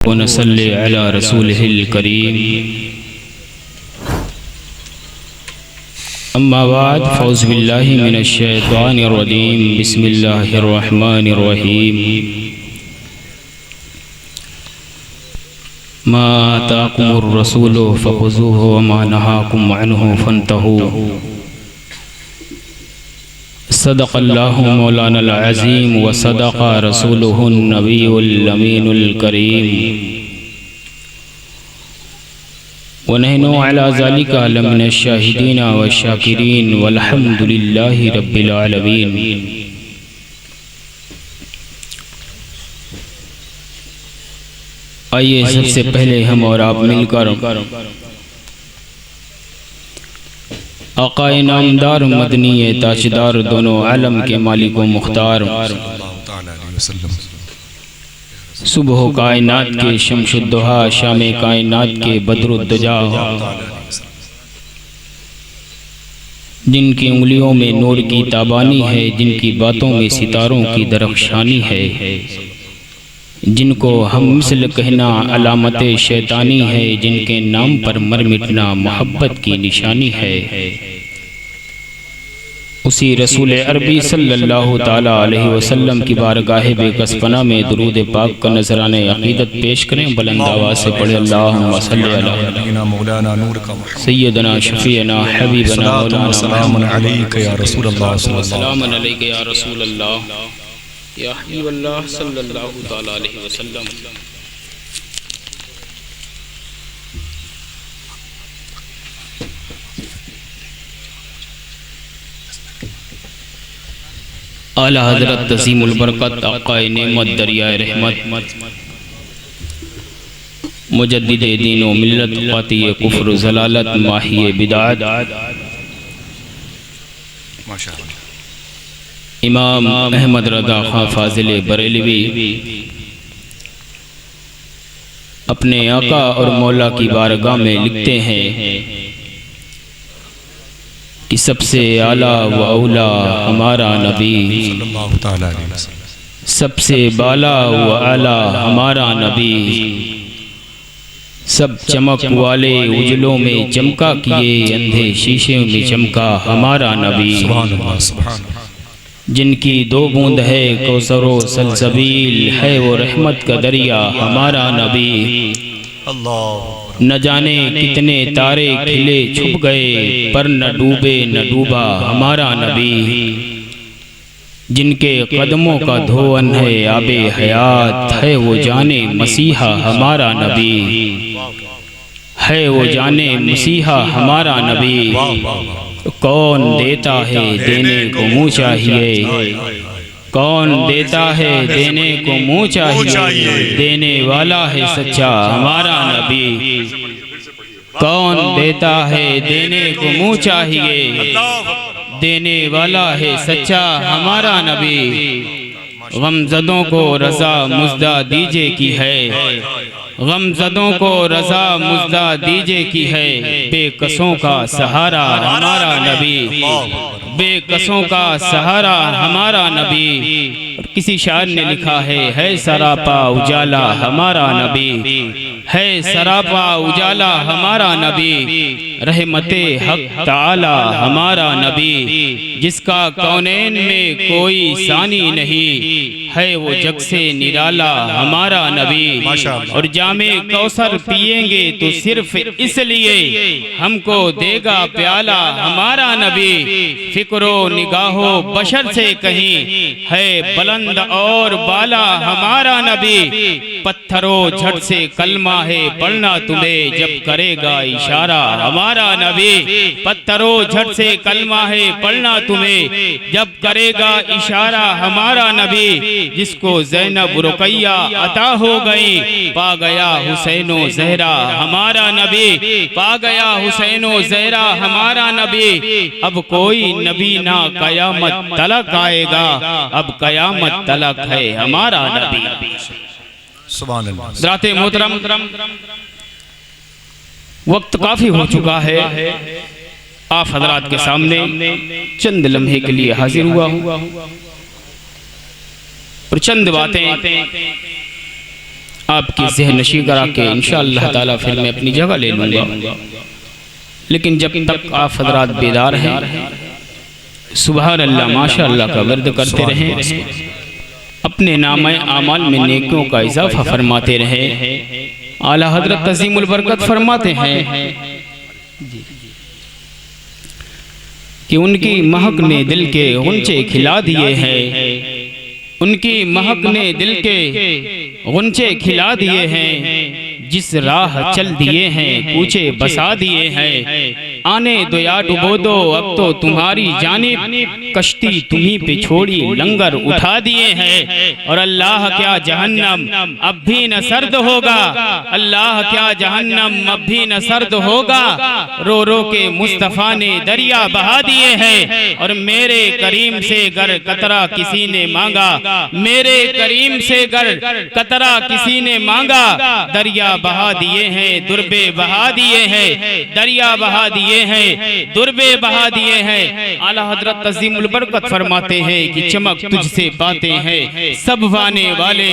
व नसल्ली अला रसूलिहिल करीम। अम्मा बाद फ़ौज़ बिल्लाहि मिनश शैतानिर रजीम। बिस्मिल्लाहिर रहमानिर रहीम। मा आताकुमुर रसूलु फ़ख़ुज़ूहु व मा नहाकुम अन्हु फ़न्तहू। सदक़ल्लाहु मौलानल अज़ीम व सदक़ रसूलुहुन नबियुल अमीनुल करीम। व नहनु अला ज़ालिका लमिनश शाहिदीन व शाकिरीन वल्हम्दुलिल्लाहि रब्बिल आलमीन। आइए सबसे पहले हम और आप मिलकर आक़ाए नामदार मदनी ताजदार दोनों आलम के मालिक व मुख्तार सुबह कायनात के शमशुद्दोहा शाम कायनात के बदरुद्दजा, जिनकी उंगलियों में नूर की ताबानी है, जिनकी बातों में सितारों की दरख्शानी है, जिनको हम मिसल कहना अलामत शैतानी है, जिनके नाम पर मर मिटना मोहब्बत की निशानी है, उसी रसूल अरबी सल्लल्लाहु ताला अलैहि वसल्लम की बारगाह बेकसपना में दुरूद पाक का नजराने अक़ीदत पेश करें। बुलंद आवाज़ से पढ़े अल्लाहुम्मा सल्ली अला मौलाना नूर का सय्यदना शफ़ीअना हबीबना मौलाना सलामुन अलैका या रसूल अल्लाह सलामुन अलैका या रसूल अल्लाह या हबीबल्लाह सल्लल्लाहु ताला अलैहि वसल्लम। आला हज़रत तज़ीमुल बरकत आक़ाए नेमत दरियाए रहमत मुजद्दिदे दीन व मिल्लत क़ातिए कुफ्र ज़लालत माहिए बिदाअत इमाम अहमद रज़ा खां फ़ाज़िल बरेलवी अपने आका और मौला की बारगाह में लिखते हैं कि सबसे आला व औला हमारा नबी, सबसे बाला व आला हमारा नबी, सब चमक वाले उजलों में चमका किए अंधे शीशे में चमका हमारा नबी, जिनकी दो बूंद है कौसरो सलसबील है वो रहमत का दरिया हमारा नबी। न जाने कितने तारे खिले छुप गए पर न डूबे न डूबा हमारा नबी, जिनके कदमों का धोवन है आबे हयात है वो जाने मसीहा हमारा नबी, है वो जाने मसीहा हमारा नबी। कौन देता है देने को मुँह चाहिए, कौन देता है देने को मुँह चाहिए, देने वाला है सच्चा हमारा नबी। कौन देता है देने को मुँह चाहिए, देने वाला है सच्चा हमारा नबी। गमज़दों को रज़ा मुज़दा दीजे की है, गमज़दों को रज़ा मुज़दा दीजे की है, बेकसों का सहारा हमारा नबी, बेकसों का सहारा हमारा नबी। और किसी शायर ने लिखा है सरापा उजाला हमारा नबी, है सरापा उजाला हमारा नबी, रहमते हक ताला हमारा नबी, जिसका कौनैन में कोई सानी नहीं, है वो जग से निराला हमारा नबी। और जामे कौसर पिएंगे तो सिर्फ इसलिए हमको देगा प्याला हमारा नबी। फिक्रो निगाहो बशर से कहीं है बुलंद और बाला हमारा नबी, पत्थरों झट से कलमा है पढ़ना तुम्हें जब करेगा इशारा हमारा नबी, पत्थरों झट से कलमा है पढ़ना तुम्हें जब करेगा इशारा हमारा नबी। जिसको ज़ैनब रुक़ैया अता हो गई, पा गया हुसैनो ज़हरा हमारा नबी, पा गया हुसैनो ज़हरा हमारा नबी। अब कोई नबी ना क़यामत तलक आएगा, अब क़यामत तलक है हमारा नबी। सुभान अल्लाह। ज़राते मोहतरम, वक्त काफ़ी हो चुका है, आप हज़रात के सामने चंद लम्हे के लिए हाजिर हुआ हूँ और चंद बातें आपकी ज़हन नशी करा के इंशाअल्लाह ताला फिर मैं अपनी जगह ले लूँगा। लेकिन जब तक आप हजरात बेदार हैं, सुबहान अल्लाह माशा अल्लाह का वर्द करते रहें, अपने नामे आमाल में नेकियों का इजाफा फरमाते रहें। आला हजरत तज़ीमुल बरकत फरमाते हैं कि उनकी महक ने दिल के गुंचे खिला दिए हैं, उनकी महक ने दिल के गुंचे खिला दिए हैं, जिस राह चल दिए हैं कूचे बसा दिए हैं। आने दो या डुबो दो अब तो तुम्हारी जानिब, कश्ती तुम्ही पे छोड़ी लंगर उठा दिए हैं। और अल्लाह क्या जहन्नम अब भी न सर्द होगा, अल्लाह क्या जहन्नम अब भी न सर्द होगा। रो रो के मुस्तफ़ा ने दरिया बहा दिए हैं। और मेरे करीम से गर कतरा किसी ने मांगा, मेरे करीम से गर कतरा किसी ने मांगा, दरिया बहा दिए हैं दुर्बे बहा दिए हैं, दरिया बहा दिए हैं दुर्बे बहा दिए हैं। आला हजरत तज़ीमुल बरकत फरमाते हैं कि चमक तुझसे बातें हैं सब वाने वाले,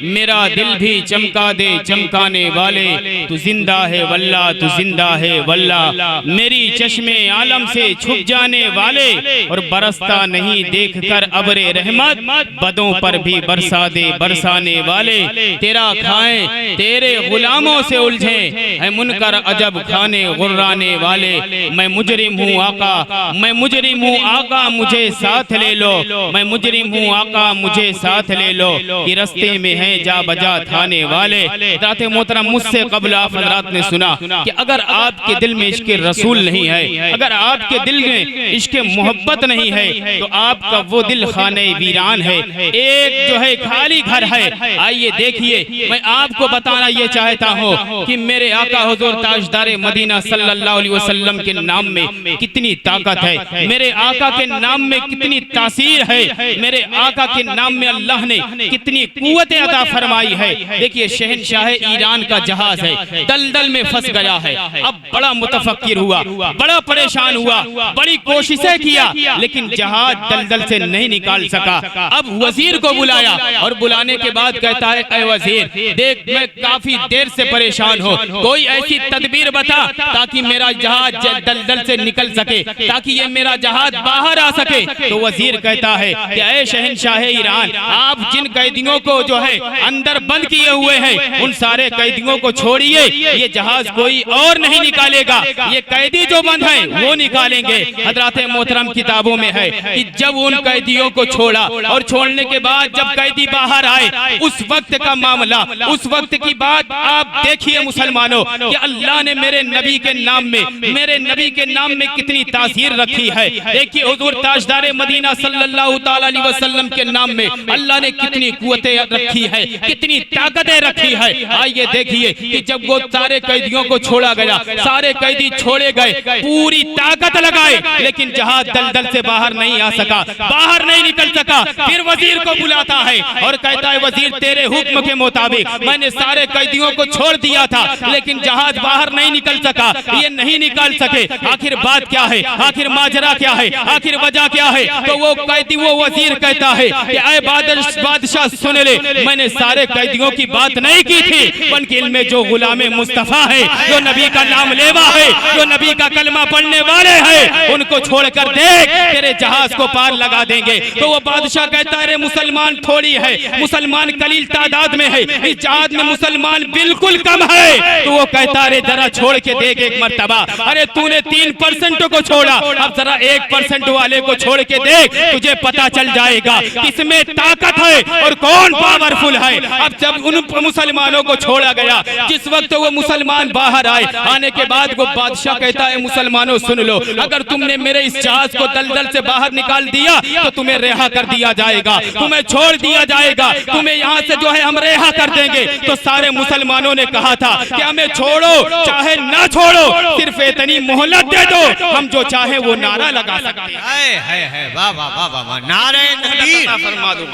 मेरा दिल भी चमका दे चमकाने वाले। तू जिंदा है वल्ला, तू जिंदा है वल्ला, मेरी चश्मे आलम से छुप जाने वाले। और बरसता नहीं देख कर अबरे रहमत, बदों पर भी बरसा दे बरसाने वाले। तेरा खाएं तेरे गुलामों से उलझे है मुनकर अजब खाने गुर्राने वाले। मैं मुजरिम हूँ आका, मैं मुजरिम हूँ आका मुझे साथ ले लो, मैं मुजरिम हूँ आका मुझे साथ ले लो। कि रस्ते में है जा बजा थाने वाले। रात मोहतरम मुझसे कबल आप हज़रात ने सुना कि अगर आपके दिल में इश्क रसूल नहीं है, अगर आपके दिल में इश्क मोहब्बत नहीं है, तो आपका वो दिल खाने वीरान है, एक जो है खाली घर है। आइए देखिए, मैं आपको बताना ये चाहता हूँ कि मेरे आका हुजूर ताजदारे मदीना सल्लल्लाहु अलैहि वसल्लम के नाम में कितनी ताकत है, मेरे आका के नाम में कितनी तासीर है, मेरे आका के नाम में अल्लाह ने कितनी कुव्वतें अता फरमाई है। देखिए शहनशाह ईरान का जहाज है, दलदल में फंस गया है। अब बड़ा मुतफक्किर हुआ, बड़ा परेशान हुआ, बड़ी कोशिशें किया, लेकिन जहाज दलदल से नहीं निकाल सका। अब वजीर को बुलाया और बुलाने के बाद कहता है, ऐ वजीर देख मैं काफी देर से परेशान हूँ, कोई ऐसी तदबीर बता ताकि मेरा जहाज दलदल से निकल सके, ताकि ये मेरा जहाज बाहर आ सके। तो वजीर कहता है कि ऐ शहनशाह ईरान, आप जिन कैदियों को जो है अंदर बंद किए हुए हैं, उन सारे कैदियों को छोड़िए, ये जहाज कोई और नहीं निकालेगा, ये कैदी जो बंद हैं वो निकालेंगे। हजरत मोहतरम किताबों में है कि जब उन कैदियों को छोड़ा और छोड़ने के बाद जब कैदी बाहर आए, उस वक्त का मामला, उस वक्त की बात आप देखिए मुसलमानों, कि अल्लाह ने मेरे नबी के नाम में, मेरे नबी के नाम में कितनी तासीर रखी है। देखिए हुजूर ताजदारे मदीना सल्लल्लाहु ताला अलैहि वसल्लम के नाम में अल्लाह ने कितनी कुव्वतें रखी है, कितनी ताकतें रखी है। आइए देखिए कि जब वो सारे कैदियों को छोड़ा गया, सारे कैदी छोड़े गए, पूरी ताकत लगाए, लेकिन जहाज दलदल से बाहर नहीं आ सका, बाहर नहीं निकल सका। फिर वजीर को बुलाता है और कहता है, वजीर तेरे हुक्म के मुताबिक मैंने सारे कैदियों को छोड़ दिया था, लेकिन जहाज बाहर नहीं निकल सका, ये नहीं निकाल सके। आखिर बात क्या है, आखिर माजरा क्या है, आखिर वजह क्या है? तो वो कैदी, वो वजीर कहता है कि ऐ बादशाह सुन ले, मैंने सारे कैदियों की बात नहीं की थी, बल्कि इनमें जो गुलामे मुस्तफा है, जो नबी का नाम लेवा है, जो नबी का कलमा पढ़ने वाले हैं, उनको छोड़कर देख तेरे जहाज को पार लगा देंगे। तो वो बादशाह कहता है, मुसलमान थोड़ी है, मुसलमान कलील तादाद में है, इस जहाज में मुसलमान बिल्कुल कम है। तो वो कहता है, जरा छोड़ के देख एक मर्तबा, अरे तूने 3% को छोड़ा, अब जरा 1% वाले को छोड़ के देख, तुझे पता चल जाएगा किसमें ताकत है और कौन पावरफुल है। अब जब उन मुसलमानों को छोड़ा गया, जिस वक्त वो मुसलमान बाहर आए, आने के बाद वो बादशाह कहता है, मुसलमानों सुन लो, अगर तुमने मेरे इस जहाज को दलदल से बाहर निकाल दिया तो तुम्हें रिहा कर दिया जाएगा, तुम्हें छोड़ दिया जाएगा, तुम्हें यहाँ से जो है हम रिहा कर देंगे। तो सारे मुसलमानों ने कहा था कि हमें छोड़ो चाहे ना छोड़ो, सिर्फ इतनी मोहलत दे दो, हम जो चाहे वो नारा लगा सकते हैं। वाह वाह वाह वाह, नारे तकबीर,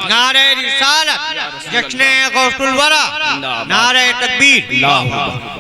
नारे रिसालत, जश्ने गौसुल वरा, नारे तकबीर।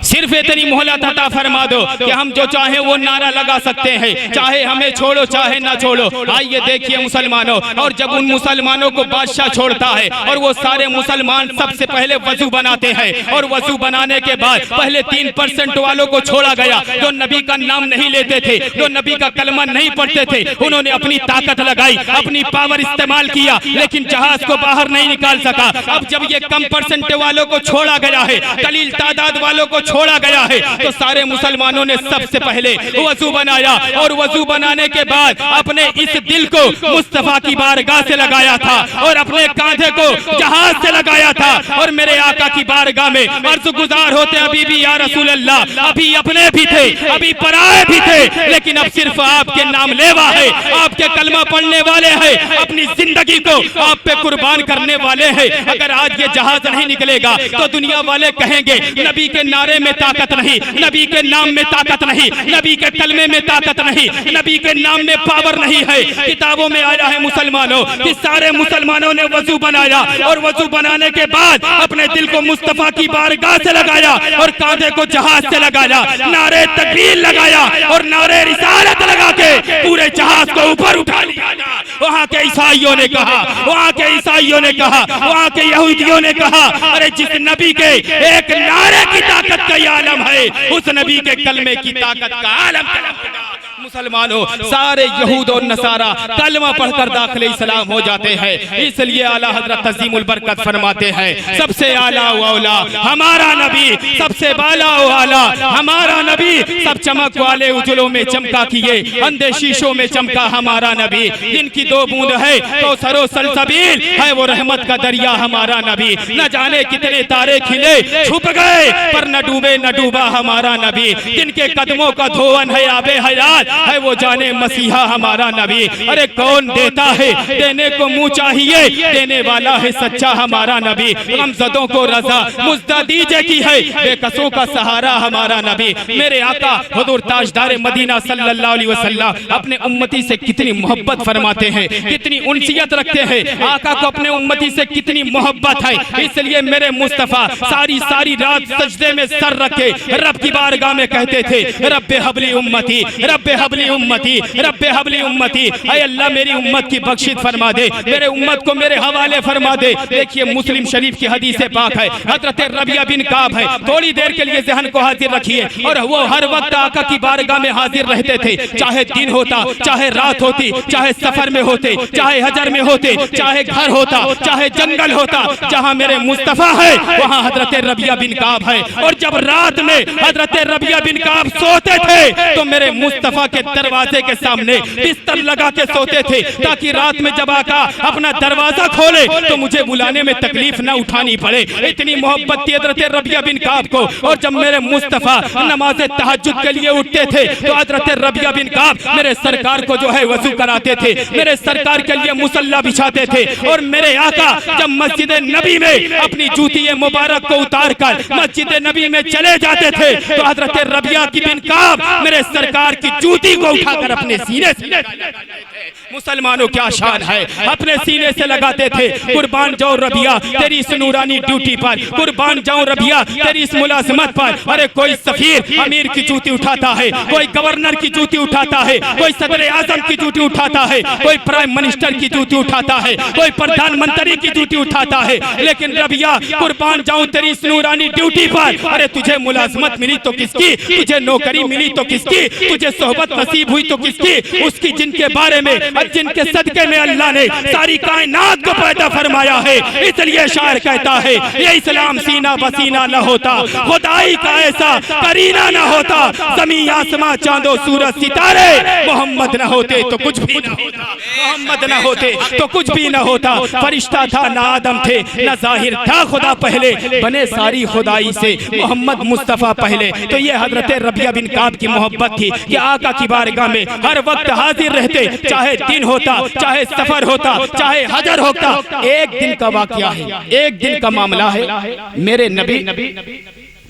सिर्फ इतनी मोहलत अता फरमा दो कि हम जो चाहे वो नारा लगा सकते हैं, चाहे हमें छोड़ो चाहे ना छोड़ो। आइए देखिए मुसलमानों, और जब उन मुसलमानों को बादशाह छोड़ता है और वो सारे मुसलमान सबसे पहले वजू बनाते हैं, और वजू बनाने के बाद पहले 3% वालों को छोड़ा गया जो नबी का नाम नहीं लेते थे, जो नबी का कलमा नहीं पढ़ते थे। उन्होंने अपनी ताकत लगाई, अपनी पावर इस्तेमाल किया, लेकिन जहाज को बाहर नहीं निकाल सका। अब जब ये कम परसेंट वालों को छोड़ा गया है, कलील तादाद वालों को छोड़ा गया है, तो सारे मुसलमानों ने सबसे पहले वजू बनाया, और वजू बनाने के बाद अपने इस दिल को मुस्तफा की बारगाह से लगाया था, और अपने कांधे को जहाज से लगाया था, और मेरे आका की बारगाह में अर्ज गुजार होते अभी भी या रसूल अल्लाह, अभी अपने भी थे, अभी पराए भी थे, लेकिन अब सिर्फ आपके नाम लेवा है, आपके कलमा पढ़ने वाले हैं, अपनी जिंदगी को आप पे कुर्बान करने वाले हैं। अगर आज ये जहाज नहीं निकलेगा तो दुनिया वाले कहेंगे नबी के नारे में ताकत नहीं, नबी के नाम में ताकत नहीं, नबी के कलमे में ताकत नहीं, नबी के नाम में पावर नहीं है। किताबों में आया है मुसलमानों कि सारे मुसलमानों ने वजू बनाया, और वजू बनाने के बाद अपने दिल को मुस्तफा की बारगाह से लगाया, और कांधे को जहाज से लगाया, नारे तकबीर लगाया, और नारे रिसालत लगा के पूरे जहाज को ऊपर उठा लिया। वहाँ के ईसाइयों ने कहा, वहाँ के ईसाइयों ने कहा, वहाँ के यहूदियों ने कहा, अरे जिस नबी के एक नारे की ताकत का ये आलम है, उस नबी के कलमे की ताकत का आलम होगा। मुसलमानों, सारे यहूद और नसारा कलमा पढ़कर दाखिले इस्लाम हो जाते हैं। इसलिए आला हजरत तज़ीमुल बरकत फरमाते हैं, सबसे आला औला हमारा नबी, सबसे बाला औला हमारा नबी, सब चमक वाले उजलों में चमका किए, अंधे शीशों में चमका हमारा नबी, जिनकी 2 बूंद है तो सरो सलसबील है वो रहमत का दरिया हमारा नबी। न जाने कितने तारे खिले छुप गए पर न डूबे न डूबा हमारा नबी, जिनके कदमों का धोवन है आबे हयात है वो जाने मसीहा हमारा नबी। अरे कौन देता है, देने को मुंह चाहिए, देने वाला है सच्चा हमारा नबी। गमज़दों को रज़ा मुज़्दा दीजे की है, बेकसों का सहारा हमारा नबी। मेरे आका हुज़ूर ताजदार मदीना सल्लल्लाहु अलैहि वसल्लम अपने उम्मती से कितनी मोहब्बत फरमाते हैं, कितनी उनसियत रखते हैं। आका को अपने उम्मती से कितनी मोहब्बत है, इसलिए मेरे मुस्तफ़ा सारी सारी रात सजदे में सर रखे रब की बारगाह में कहते थे, रब्बे हबली उम्मती, रब्बे हबली उम्मती, रब्बे हबली उम्मती। ऐ अल्लाह मेरी उम्मत की बख्शिश फरमा दे, मेरे उम्मत को मेरे हवाले फरमा दे। देखिए मुस्लिम शरीफ की हदीस पाक है, हजरत रबिया बिन काब है। थोड़ी देर के लिए ज़हन को हाजिर रखिए, और वो हर वक्त आका की बारगाह में हाजिर रहते थे, चाहे दिन होता, चाहे रात होती, चाहे सफर में होते, चाहे हजर में होते, चाहे घर होता, चाहे जंगल होता, जहां मेरे मुस्तफा है वहां हजरत रबिया बिन काब है। और जब रात में हजरत रबिया बिन काब सोते थे तो मेरे मुस्तफा के दरवाजे के सामने बिस्तर लगा के सोते थे, ताकि रात में जब आका अपना दरवाजा खोले तो मुझे बुलाने में तकलीफ न उठानी पड़े। इतनी मोहब्बत थी हजरत रबिया बिन काब को। और जब मेरे मुस्तफा नमाज तहज्जुद के लिए उठते थे तो हजरत रबिया बिन काब मेरे सरकार को जो है वजू कराते थे, मेरे सरकार के लिए मुसल्ला बिछाते थे। और मेरे आका जब मस्जिद नबी में अपनी जूती मुबारक को उतार कर मस्जिद नबी में चले जाते थे तो हजरत रबिया की बिन काब मेरे सरकार की जूती को उठाकर अपने सीने से मुसलमानों क्या शान है, अपने सीने से लगाते थे। कुर्बान जाऊं रबिया तेरी इस नूरानी ड्यूटी पर, कुर्बान जाऊं रबिया तेरी इस मुलाजिमत पर। अरे कोई सफीर अमीर की जूती उठाता है, कोई गवर्नर की जूती उठाता है, कोई सदर आजम की जूती उठाता है, कोई प्राइम मिनिस्टर की जूती उठाता है, कोई प्रधानमंत्री की जूती उठाता है, लेकिन रबिया कुर्बान जाऊं तेरी इस नूरानी ड्यूटी पर। अरे तुझे मुलाजिमत मिली तो किसकी, तुझे नौकरी मिली तो किसकी, तुझे सोहबत नसीब हुई तो किसकी, उसकी जिनके बारे में जिनके सदके में अल्लाह ने सारी कायनात को पैदा फरमाया है। इसलिए शायर कहता है ये इस्लाम सीना बसीना न होता, खुदाई का ऐसा करीना न होता, ज़मीन आसमां चांदो सूरज सितारे मोहम्मद न होते तो कुछ भी न होता, मोहम्मद न होते तो कुछ भी न होता। फरिश्ता था न आदम थे न जाहिर था खुदा पहले, बने सारी खुदाई से मोहम्मद मुस्तफ़ा पहले। तो ये हजरत रबिया बिन काब की मोहब्बत थी कि आका की बारगाह में हर वक्त हाजिर रहते, चाहे दिन होता, चाहे सफर होता, चाहे हजर होता। एक दिन का वाकया है, एक दिन का मामला है। मेरे नबी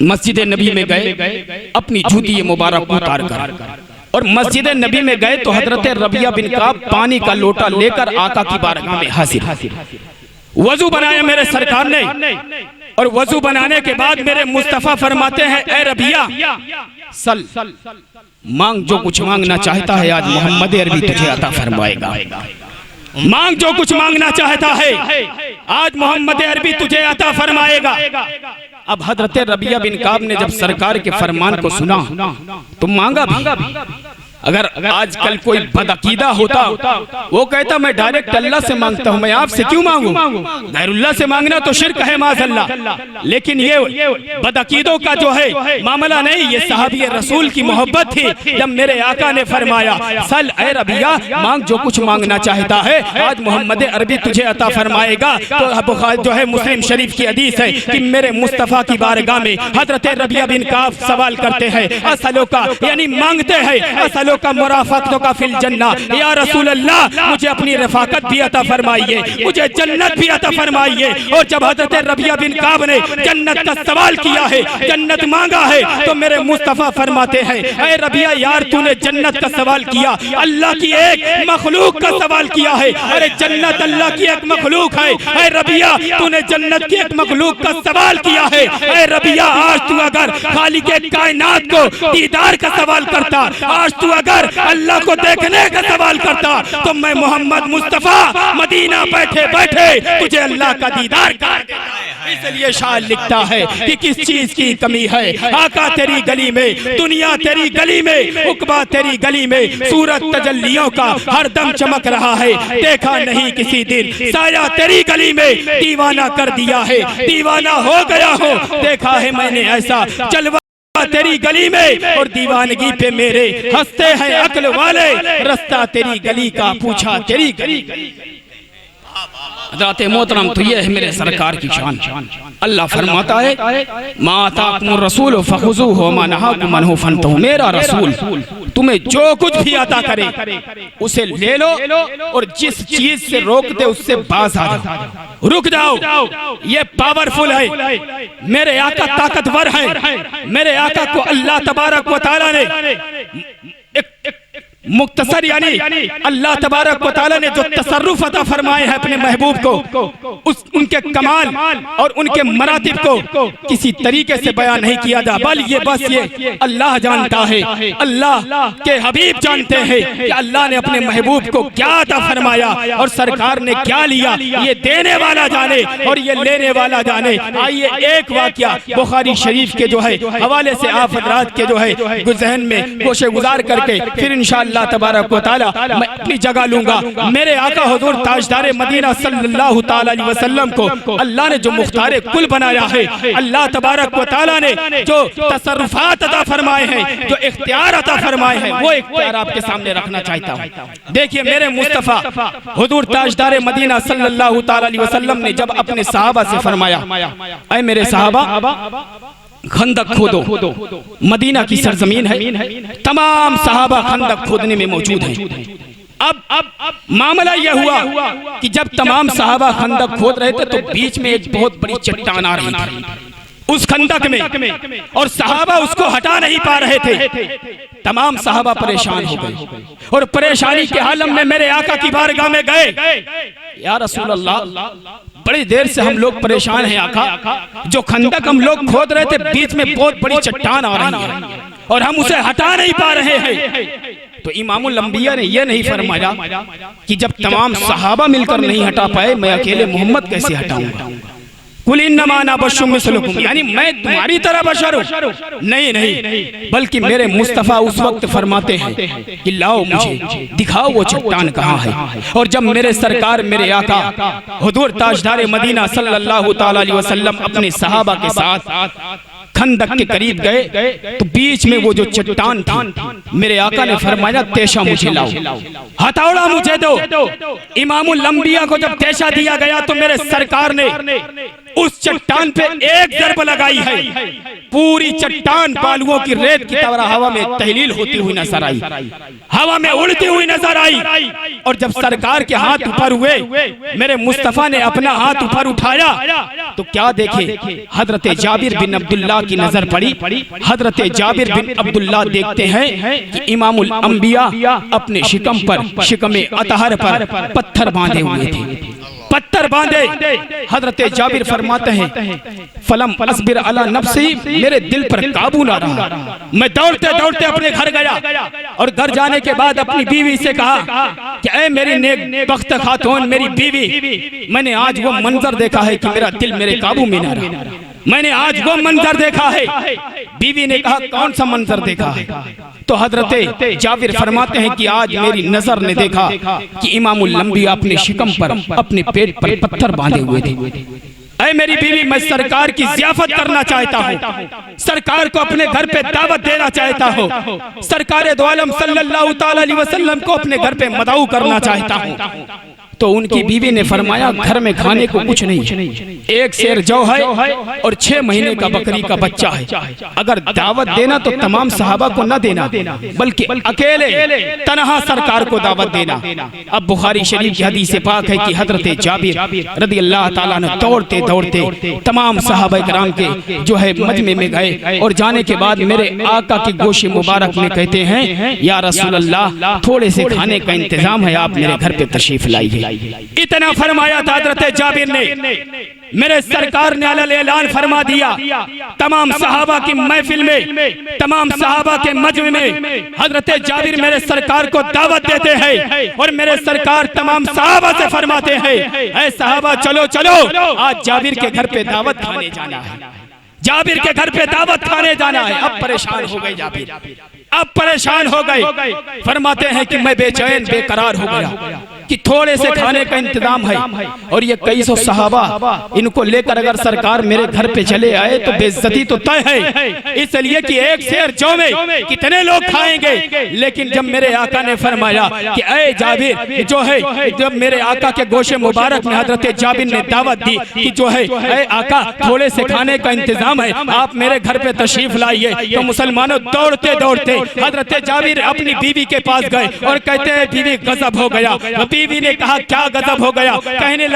मस्जिद नबी में गए अपनी जूती मुबारक उतार कर, और मस्जिद नबी में गए तो हजरत रबिया बिन काब पानी का लोटा लेकर आका की बारगाह में हाजिर। वजू बनाया मेरे सरकार ने, और वजू बनाने के बाद मेरे मुस्तफा फरमाते हैं, ए रबिया सल, मांग जो कुछ मांगना चाहता है आज मोहम्मद अरबी तुझे अता फरमाएगा। मांग जो कुछ मांगना चाहता है आज मोहम्मद अरबी तुझे अता फरमाएगा। अब हजरत रबिया बिन काब ने जब सरकार के फरमान को सुना तो मांगा भी। अगर आजकल कोई बदअकीदा होता वो कहता मैं डायरेक्ट अल्लाह से मांगता हूँ, मैं आपसे क्यों मांगूं? गैरुल्लाह से मांगना तो शिर्क है माज़अल्लाह। लेकिन ये बदअकीदों का जो है मामला नहीं, ये सहाबी रसूल की मोहब्बत थी। जब मेरे आका ने फरमाया सल ए रबिया मांग जो कुछ मांगना चाहता है आज मोहम्मद अरबी तुझे अता फरमाएगा, तो जो है मुस्लिम शरीफ की हदीस है कि मेरे मुस्तफ़ा की बारगाह में हजरत रबिया बिन काब सवाल करते हैं, असलों का यानी मांगते हैं, असलों का मुराफाकतों का फिल जन्ना, या रसूल अल्लाह मुझे अपनी रफाकत भी अता फरमाइए, मुझे जन्नत भी अता फरमाइए। और जब हजरत रबिया बिन काब ने जन्नत का सवाल किया है, जन्नत मांगा है, तो मेरे मुस्तफा फरमाते हैं, ऐ रबिया यार तूने जन्नत का सवाल किया, अल्लाह की एक मखलूक का सवाल किया है। अरे जन्नत अल्लाह की एक मखलूक है। ऐ रबिया तूने जन्नत की एक मखलूक का सवाल किया है। ऐ रबिया आज तू अगर खालिक कायनात को दीदार का सवाल करता, आज तू अगर अल्लाह को देखने का सवाल करता, तो मैं मोहम्मद मुस्तफा मदीना बैठे बैठे तुझे अल्लाह का दीदार कर देता। इसलिए शायर लिखता है कि किस चीज की कमी है, आका तेरी गली में, दुनिया तेरी गली में, उकबा तेरी गली में, सूरत तजल्लियों का हर दम चमक रहा है, देखा नहीं किसी दिन साया तेरी गली में, दीवाना कर दिया है, दीवाना हो गया हो, देखा है मैंने ऐसा जलवा तेरी गली में, और दीवानगी पे मेरे हंसते हैं अक्ल वाले, रास्ता तेरी गली का पूछा तेरी गली। हज़रत मोहतरम तो ये है मेरे सरकार की शान। अल्लाह फरमाता है मा आताकुमुर रसूल फखुज़ूहु मा नहाकुम अन्हु फंतहू, मेरा रसूल तुम्हें जो कुछ भी अता करे उसे ले लो, और जिस चीज से रोकते उससे बाज आ जाओ, रुक जाओ। ये पावरफुल है, मेरे आका ताकतवर है। मेरे आका को अल्लाह तबारक व तआला ने मुख्तसर यानी अल्लाह तबारक व तआला ने जो तसर्रुफ अता फरमाए हैं अपने महबूब को, उस उनके कमाल और उनके मरातिब को किसी तरीके से बयान नहीं किया जा, बस ये अल्लाह जानता है, अल्लाह के हबीब जानते हैं कि अल्लाह ने अपने महबूब को क्या अता फरमाया और सरकार ने क्या लिया। ये देने वाला जाने और ये लेने वाला जाने। आइए एक वाकया बुखारी शरीफ के जो है हवाले से आप हज़रात के जो है ज़हन में गोशे गुजार करके फिर इंशाअल्लाह अल्लाह तबारक व तआला मैं अपनी जगह लूंगा। मेरे आका हुजूर ताजदार मदीना सल्लल्लाहु तआला अलैहि वसल्लम को अल्लाह ने जो मुख्तार कुल बनाया है, अल्लाह तबारक व तआला ने जो तसर्रुफात अता फरमाए हैं, जो इख्तियार अता फरमाए हैं, वो इख्तियार आपके सामने रखना चाहता हूँ। देखिए मेरे मुस्तफ़ा हुजूर ताजदार मदीना सल्लल्लाहु तआला अलैहि वसल्लम ने जब अपने सहाबा से फरमाया, ऐ मेरे सहाबा खंदक खोदो, मदीना की सरजमीन है, तमाम सहाबा खंदक खोदने में मौजूद हैं। अब मामला यह हुआ कि जब तमाम सहाबा खंदक खोद रहे थे तो बीच में एक बहुत बड़ी चट्टान आ रही थी उस खंदक में, और सहाबा उसको हटा नहीं पा रहे थे। तमाम सहाबा परेशान हो गए और परेशानी के आलम में मेरे आका की बारगाह में गए, या रसूल अल्लाह बड़ी देर से हम लोग परेशान हैं आका, जो खंदक हम लोग खोद रहे थे बीच में बहुत बड़ी चट्टान आ रही है और हम उसे हटा नहीं पा रहे हैं। तो इमामुल अंबिया ने यह नहीं फरमाया कि जब तमाम सहाबा मिलकर नहीं हटा पाए मैं अकेले मोहम्मद कैसे हटाऊंगा। कुल इन्नमा अना बशरुम मिसलुकुम, यानी मैं तुम्हारी तरह बशर हूँ, नहीं, बल्कि मेरे मुस्तफ़ा उस वक्त फरमाते हैं कि लाओ मुझे दिखाओ वो चट्टान कहाँ है। और जब मेरे सरकार मेरे आका हुजूर ताजदार मदीना सल्लल्लाहु तआला अलैहि वसल्लम अपने सहाबा के साथ खंदक के करीब गए तो बीच में वो जो चट्टान थी, मेरे आका ने फरमाया तेशा मुझे लाओ, हथौड़ा मुझे दो। इमामुल अंबिया को जब तेशा दिया गया तो मेरे सरकार ने उस चट्टान पे एक ज़रब लगाई है, पूरी चट्टान बालुओं की रेत की तरह हवा में तहलील होती हुई नजर आई, हवा में उड़ती हुई नजर आई। और जब सरकार के हाथ ऊपर हुए, मेरे मुस्तफ़ा ने अपना हाथ ऊपर उठाया तो क्या देखे, हजरत जाबिर बिन अब्दुल्लाह की नजर पड़ी। हजरत जाबिर बिन अब्दुल्लाह देखते हैं कि इमामुल अंबिया अपने शिकम पर, शिकमे अतहर पर पत्थर बांधे हुए थे, पत्थर बांधे। हजरत जाबिर फरमाते हैं फलम अस्बिर अला नफ्सी, मेरे दिल पर काबू ना रहा। मैं दौड़ते दौड़ते अपने घर गया और घर जाने के बाद अपनी बीवी से कहा कि ऐ मेरी नेक बख्त खातून, मेरी बीवी, मैंने आज वो मंजर देखा है कि मेरा दिल मेरे काबू में ना रहा। मैंने आज वो मंजर देखा है। बीवी ने कहा कौन सा मंजर देखा है? तो हजरत जाबिर फरमाते हैं कि आज मेरी नजर ने देखा कि इमामुल अंबिया अपने शिकम पर, अपने पेट पर पत्थर बांधे हुए थे। ऐ मेरी बीवी, मैं सरकार की ज़ियाफत करना चाहता हूँ, सरकार को अपने घर पे दावत देना चाहता हूँ, सरकार दो आलम सल्लल्लाहु ताला अलैहि वसल्लम को अपने घर पे मदऊ करना चाहता हूँ। तो उनकी बीवी ने फरमाया घर में खाने को कुछ नहीं, एक शेर जौ है और 6 महीने का बकरी का बच्चा है। अगर दावत देना तो तमाम सहाबा को न देना, बल्कि अकेले तनहा सरकार को दावत देना। अब बुखारी शरीफ की हदीस पाक है कि हजरत जाबिर रदी अल्लाह ताला ने दौड़ते दौड़ते तमाम सहाबा किराम के जो है मजमे में गए और जाने के बाद मेरे आका की गोशी मुबारक में कहते हैं या रसूल अल्लाह, थोड़े से खाने का इंतजाम है, आप मेरे घर पे तशरीफ लाइए। इतना फरमाया था हजरत जाबिर ने, मेरे सरकार ने अलल ऐलान फरमा दिया तमाम सहाबा की महफिल में, तमाम सहाबा के मजमे में हजरत जाबिर मेरे सरकार को दावत देते हैं और मेरे सरकार तमाम सहाबा से फरमाते हैं ऐ सहाबा चलो चलो, आज जाबिर के घर पे दावत खाने जाना है, जाबिर के घर पे दावत खाने जाना है। अब परेशान हो गए जाबिर, अब परेशान हो गए। फरमाते हैं कि मैं बेचैन बेकरार हो गया कि थोड़े से खाने का इंतजाम है और ये कई सौ सहाबा, इनको लेकर अगर सरकार मेरे घर पे चले आए तो बेइज्जती तो तय है, इसलिए कि एक शेर जौ में कितने लोग खाएंगे। लेकिन जब मेरे आका ने फरमाया कि ऐ जाबिर जो है, जब मेरे आका के गोशे मुबारक में हजरत जाबिर ने दावत दी कि जो है ऐ आका थोड़े से खाने का इंतजाम है, आप मेरे घर पे तशरीफ लाइए, तो मुसलमानों दौड़ते दौड़ते हजरत जाबिर अपनी बीवी के पास गए और कहते हैं बीवी गजब हो गया। बीवी ने कहा क्या गजब हो गया? कहने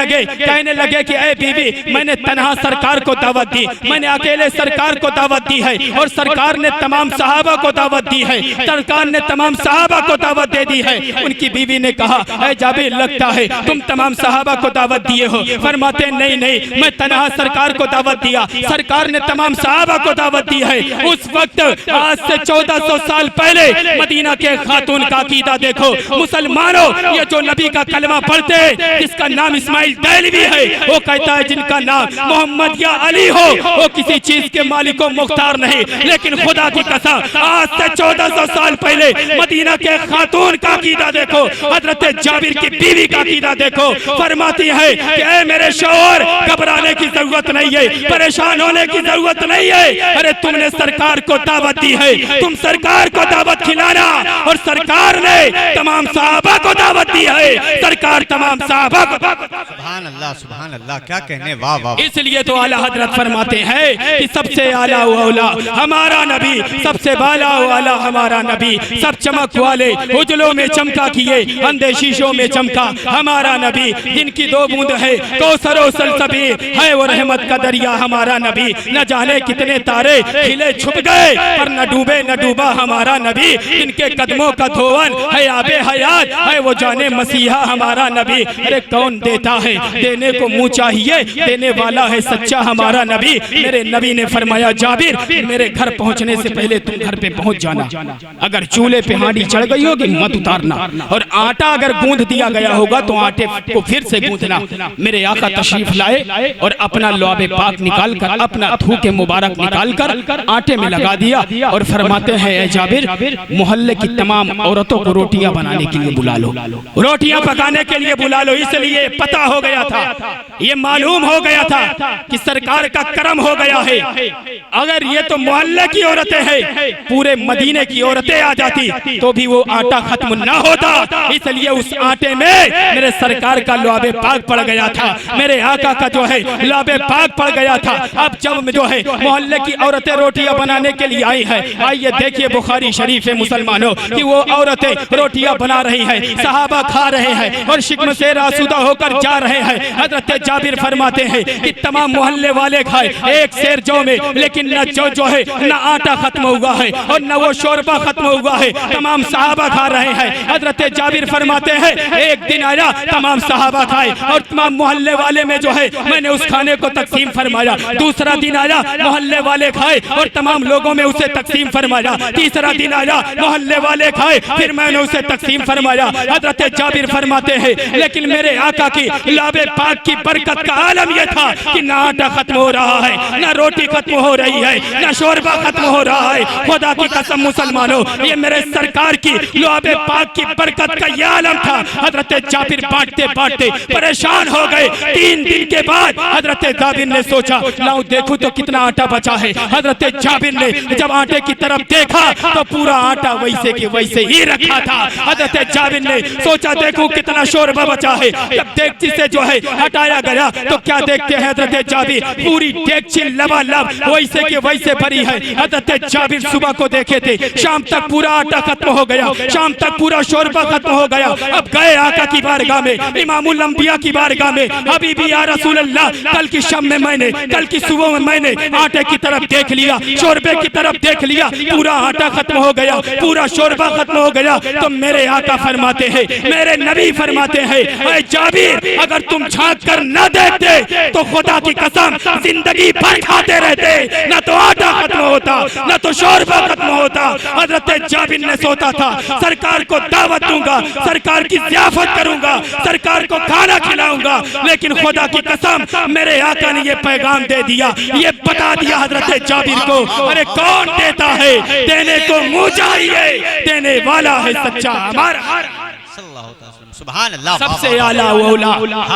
लगे कि ऐ बीवी, मैंने तन्हा सरकार को दावत दी, मैंने अकेले सरकार को दावत दी है और सरकार ने तमाम सहाबा को दावत दी है, सरकार ने तमाम सहाबा को दावत दे दी है। उनकी बीवी ने कहा ऐ जाबिर, लगता है तुम तमाम सहाबा को दावत दिए हो। फरमाते नहीं नहीं, मैं तन्हा सरकार को दावत दिया, सरकार ने तमाम सहाबा को दावत दी है। उस वक्त आज से 1400 साल पहले मदीना के खातून का अकीदा देखो। मुसलमानों, ये जो नबी का कलमा पढ़ते हैं जिसका नाम इस्माइल दैलवी है, वो कहता है जिनका नाम मोहम्मद या अली हो वो किसी चीज के मालिक को मुख्तार नहीं। लेकिन खुदा की कसम आज से 1400 साल पहले मदीना के खातून का अकीदा देखो, हजरत जाबिर की बीवी का अकीदा देखो। फरमाती है कि ऐ मेरे शौहर, घबराने की जरूरत नहीं है, परेशान होने की जरूरत नहीं है। अरे तुमने सरकार को दावत दी है, तुम सरकार को दावत खिलाना, और सरकार ने तमाम सहाबा को दावत दी है, सरकार तमाम सहाबा को। सुभान अल्लाह, क्या कहने, वाह वाह। इसलिए तो आला हजरत फरमाते हैं कि सबसे आला औला हमारा नबी, सबसे बाला वाला हमारा नबी, सब चमक वाले उजलों में चमका किए, अंधे शीशों में चमका हमारा नबी, जिनकी 2 बूंद है कौसर और सलसबील है, वो रहमत का दरिया हमारा नबी। न जाने कितने तारे खिले छुप गए पर न डूबे न डूबा हमारा नबी, जिनके कदमों का धोवन है आबे हयात है, वो जाने मसीहा हमारा नबी। अरे कौन देता है, देने को मुंह चाहिए, देने वाला है सच्चा हमारा नबी। मेरे नबी ने फरमाया जाबिर, मेरे घर पहुंचने से पहले तुम घर पे पहुंच जाना, अगर चूल्हे पे हांडी चढ़ गई होगी मत उतारना, और आटा अगर गूंद दिया गया होगा तो आटे को फिर से गूंदना। मेरे आका तशरीफ लाए और अपना लुआबे पाक निकाल कर, अपना थूके मुबारक निकाल कर आटे में लगा दिया और फरमाते हैं ऐ जाबिर, मोहल्ले की तमाम औरतों को रोटियां बनाने के लिए बुला लो, रोटियां पकाने के लिए बुला लो। इसलिए पता हो गया था, ये मालूम हो गया था कि सरकार का करम हो गया है। अगर ये तो मोहल्ले की औरतें हैं, पूरे मदीने की औरतें आ जाती तो भी वो आटा खत्म ना होता। इसलिए उस आटे में मेरे सरकार का लुआबे पाक पड़ गया था, मेरे आका का जो है लुआबे पाक पड़ गया था। अब जब जो है मोहल्ले की औरतें रोटियां बनाने के लिए आई है, आइए देखिए बुखारी शरीफ है मुसलमानों कि वो औरतें रोटियां बना रही है, सहाबा खा रहे रहे हैं और शिकम से आसूदा होकर जा रहे हैं। हजरत जाबिर फरमाते हैं कि तमाम मोहल्ले वाले खाए एक सेर जौ में, लेकिन न जो है न आटा खत्म हुआ है और न वो शोरबा खत्म हुआ है। तमाम सहाबा खा रहे हैं। हजरत जाबिर फरमाते हैं एक दिन आया, तमाम सहाबा खाए और तमाम मोहल्ले वाले में जो है मैंने उस खाने को तकसीम फरमाया। दूसरा दिन आया, मोहल्ले वाले खाए और तमाम लोगों में उसे तकसीम फरमाया। तीसरा दिन आया, मोहल्ले वाले खाए, फिर मैंने उसे तकसीम फरमाया। हजरत जाबिर फरमाते हैं लेकिन मेरे आका की लाबे पाक की बरकत का आलम यह था कि ना आटा खत्म हो रहा है, ना रोटी खत्म हो रही है, ना शोरबा खत्म हो रहा है। खुदा की कसम मुसलमानों, ये मेरे सरकार की लाबे पाक की बरकत का यह आलम था। हजरत जाबिर बांटते बांटते परेशान हो गए। 3 दिन के बाद हजरत जाबिर ने सोचा लाऊं देखूं तो कितना आटा बचा है। हजरत जाबिर ने जब आटे की तरफ देखा तो पूरा आटा वैसे के वैसे ही रखा था। हजरत जाबिर ने सोचा देखूं कितना शोरबा बचा है। जब डेगची से जो है हटाया गया तो क्या देखते हैं हजरत जाबिर पूरी डेगची लबालब वैसे के वैसे भरी है। हजरत जाबिर सुबह को देखे थे, शाम तक पूरा आटा खत्म हो गया, शाम तक पूरा शोरबा खत्म हो गया। अब गए आका की बारगाह में, इमामुल अंबिया की बारगाह में, हबीबी या रसूल अल्लाह, कल की शाम में मैंने, कल की सुबह में मैंने आटे की तरफ देख लिया, शोरबे की तरफ देख लिया, पूरा आटा खत्म हो गया, पूरा शोरबा खत्म हो गया। तो मेरे आका फरमाते हैं, मेरे नबी फरमाते हैं, ऐ जाबिर अगर तुम झांक कर न देखते तो खुदा की कसम जिंदगी भर खाते रहते, न तो आटा खत्म होता न तो शोरबा खत्म होता। हजरत जाबिर ने सोचा था सरकार को दावत दूंगा, सरकार की ज़ियाफत करूंगा, सरकार को खाना खिलाऊंगा, लेकिन खुदा की कसम मेरे आका ने ये पैगाम दे दिया, ये बता दिया हजरत जाबिर को, अरे कौन देता है, देने को मुँह चाहिए, देने वाला है सच्चा हमारा। सुभान अल्लाह। सबसे आला वाला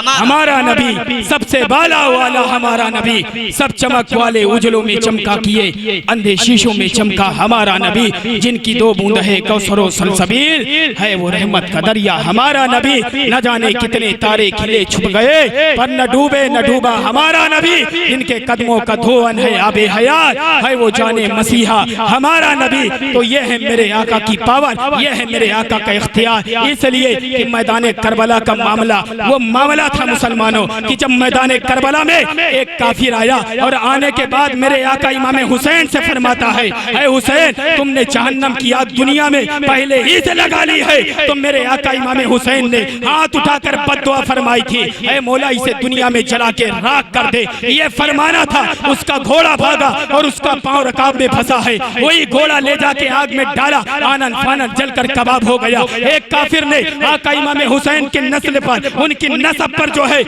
हमारा नबी, सबसे बाला वाला हमारा नबी, सब चमक वाले उजलों में चमका किए, अंधे शीशों में चमका हमारा नबी, जिनकी 2 बूंद है कौसरो सलसबील है वो रहमत का दरिया हमारा नबी। न जाने कितने तारे खिले छुप गए पर न डूबे न डूबा हमारा नबी, इनके कदमों का धोवन है आबे हयात है वो जाने मसीहा हमारा नबी। तो ये है मेरे आका की पावर, ये है मेरे आका का इख्तियार। इसलिए कि मैदान करबला का मामला वो मामला था मुसलमानों कि जब मैदान करबला में एक काफिर आया और आने के बाद मेरे आका इमाम हुसैन से फरमाता है, ऐ हुसैन तुमने जहन्नम की आग दुनिया में पहले ही से लगा ली है। तो मेरे आका इमाम हुसैन ने हाथ उठाकर बद्दुआ फरमाई थी, ऐ मौला इसे दुनिया में जला के राख कर दे, ये फरमाना था। उसका घोड़ा भागा और उसका पांव रकाब में फंसा है, वही घोड़ा ले जाके आग में डाला, आनन फानन जलकर कबाब हो गया। एक काफिर ने आका इमाम हुसैन के नस्ल पर, उनकी नस्ब पर जो है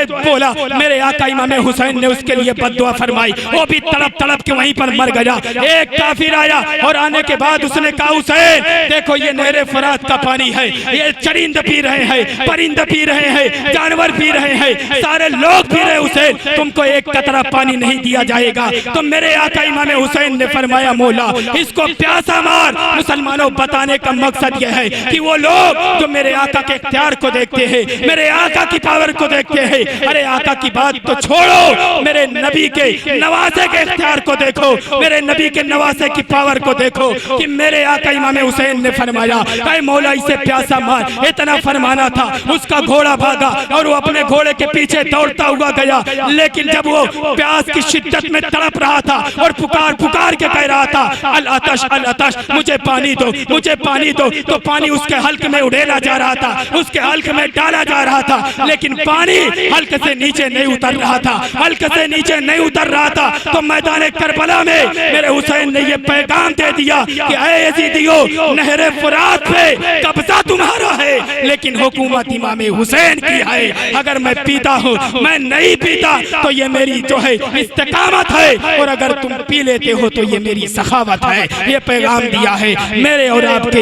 बोला, मेरे आका इमाम हुसैन ने उसके लिए बद्दुआ फरमाई, वो भी तड़प तड़प के वहीं पर मर गया। एक काफिर आया और आने के बाद उसने कहा, हुसैन देखो ये नहरे फरात का पानी है, ये चरिंद पी रहे हैं, परिंद पी रहे हैं, जानवर पी रहे हैं, सारे लोग पी रहे, हुसैन तुमको एक कतरा पानी नहीं दिया जाएगा। तो मेरे आका इमाम हुसैन ने फरमाया, मौला इसको प्यासा मार। मुसलमानों बताने का मकसद यह है कि वो लोग जो मेरे आका के इख्तियार को देखते हैं, मेरे आका की पावर को देखते हैं, अरे आका की बात तो छोड़ो, मेरे नबी के नवासे के इख्तियार को देखो, मेरे नबी के नवासे की पावर को देखो कि मेरे आका इमाम हुसैन ने फरमाया, ऐ मौला इसे प्यासा मार। इतना फरमाना था, उसका घोड़ा भागा और वो अपने घोड़े के पीछे दौड़ता हुआ गया। लेकिन जब वो प्यास की शिद्दत में तड़प रहा था और पुकार पुकार के कह रहा था, अल अतश मुझे पानी दो, मुझे पानी दो, तो पानी उसके हल्क में उड़ेला जा रहा था, उसके हल्क में डाला जा रहा था, लेकिन पानी हल्क से नीचे नहीं उतर रहा था, हल्क से नीचे नहीं उतर रहा था। तो मैदान करबला में मेरे हुसैन ने ये पैगाम दे दिया कि ऐ यजीदियो, नहरे फुरात पे कब्जा तुम्हारा है, लेकिन हुकूमत इमाम हुसैन की है। अगर मैं पीता हूँ, मैं नहीं पीता, तो ये मेरी जो है इस्तिकामत है, और अगर तुम पी लेते हो तो ये मेरी सखावत है। ये पैगाम दिया है मेरे और आपके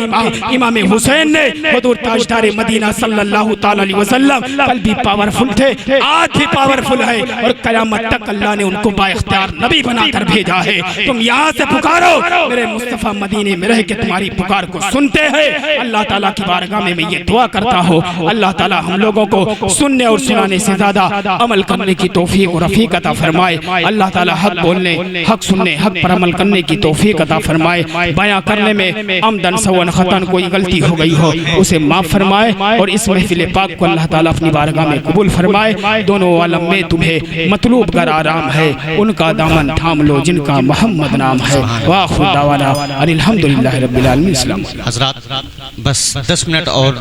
इमाम हुसैन ने। हुजूर ताजदार मदीना सल्लल्लाहु ताला अलैहि वसल्लम कल भी पावरफुल थे, आज भी पावरफुल है, और कयामत तक अल्लाह ने उनको बाइख्तियार नबी बनाकर भेजा है। तुम यहाँ से पुकारो, मेरे मुस्तफा मदीने में रह के तुम्हारी पुकार को सुनते हैं। अल्लाह ताला की बारगाह में मैं ये दुआ करता हूँ, अल्लाह ताला हम लोगों को सुनने और सुनाने से ज्यादा अमल करने की तौफीक और रफीक अता फरमाए। अल्लाह ताला हक बोलने, हक सुनने, हक पर अमल करने की तौफीक अता फरमाए। बयां करने में अमदन सवन खतन कोई गलती हो गई हो उसे उसे माफ़ फरमाए और इस महफिल पाक को अल्लाह ताला अपनी बारगाह में कबूल फरमाए। दोनों आलम में तुम्हें मतलूब गर आराम है, उनका दामन थाम लो जिनका मोहम्मद नाम है। वाखिर दावाना अनिल हम्दुलिल्लाहि रब्बिल आलमीन। हज़रात बस 10 मिनट और